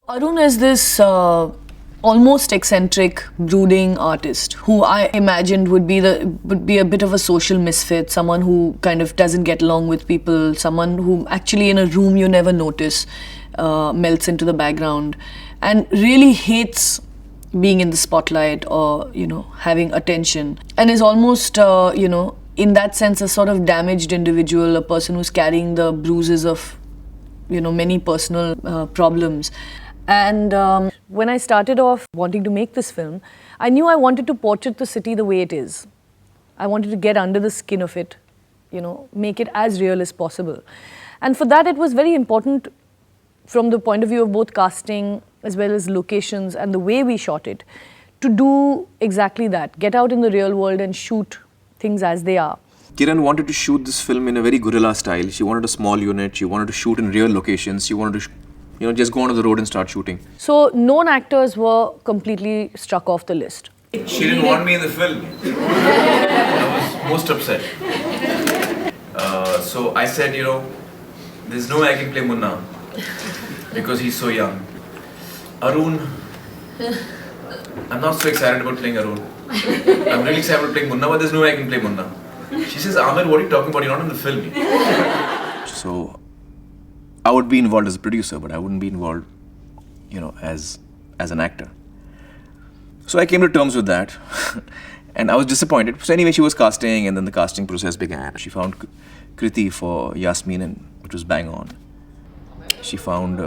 Arun is this almost eccentric, brooding artist who I imagined would be a bit of a social misfit, someone who kind of doesn't get along with people, someone who actually in a room you never notice, melts into the background, and really hates being in the spotlight or having attention, and is almost in that sense a sort of damaged individual, a person who's carrying the bruises of many personal problems. And when I started off wanting to make this film, I knew I wanted to portrait the city the way it is. I wanted to get under the skin of it, make it as real as possible. And for that, it was very important from the point of view of both casting as well as locations and the way we shot it, to do exactly that, get out in the real world and shoot things as they are. Kiran wanted to shoot this film in a very guerrilla style. She wanted a small unit, she wanted to shoot in real locations, she wanted to just go onto the road and start shooting. So known actors were completely struck off the list. She didn't want me in the film. I was most upset. So I said, there's no way I can play Munna because he's so young. Arun, I'm not so excited about playing Arun. I'm really excited about playing Munna, but there's no way I can play Munna. She says, Amir, what are you talking about? You're not in the film. So I would be involved as a producer, but I wouldn't be involved, as an actor. So I came to terms with that, and I was disappointed. So anyway, she was casting, and then the casting process began. She found Kriti for Yasmin, which was bang on. She found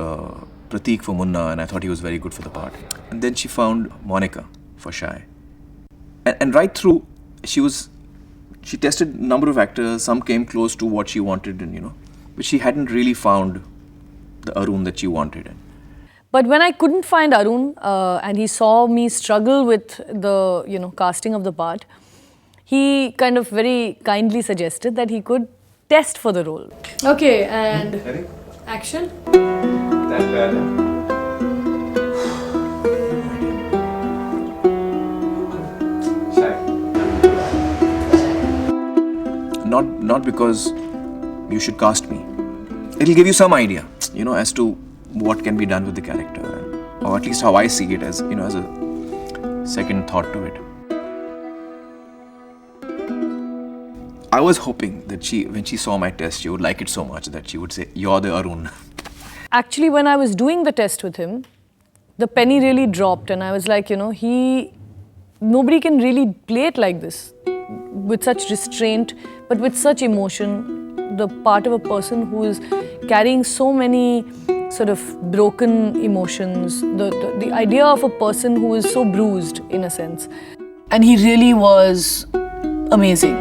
Prateek for Munna, and I thought he was very good for the part. And then she found Monica for Shy. And right through, she tested a number of actors. Some came close to what she wanted, and but she hadn't really found the Arun that she wanted. But when I couldn't find Arun, and he saw me struggle with the casting of the part, he kind of very kindly suggested that he could test for the role. Okay, and action. That bad. Not because you should cast me. It'll give you some idea, as to what can be done with the character, or at least how I see it as, as a second thought to it. I was hoping that when she saw my test, she would like it so much that she would say, "You're the Arun." Actually, when I was doing the test with him, the penny really dropped, and I was like, nobody can really play it like this, with such restraint, but with such emotion. The part of a person who is carrying so many sort of broken emotions, the idea of a person who is so bruised in a sense. And he really was amazing.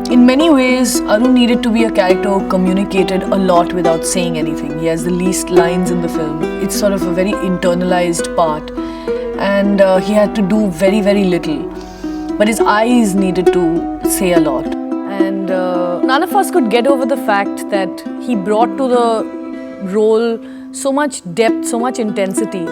In many ways, Arun needed to be a character who communicated a lot without saying anything. He has the least lines in the film. It's sort of a very internalized part, and he had to do very, very little. But his eyes needed to say a lot. And none of us could get over the fact that he brought to the role so much depth, so much intensity.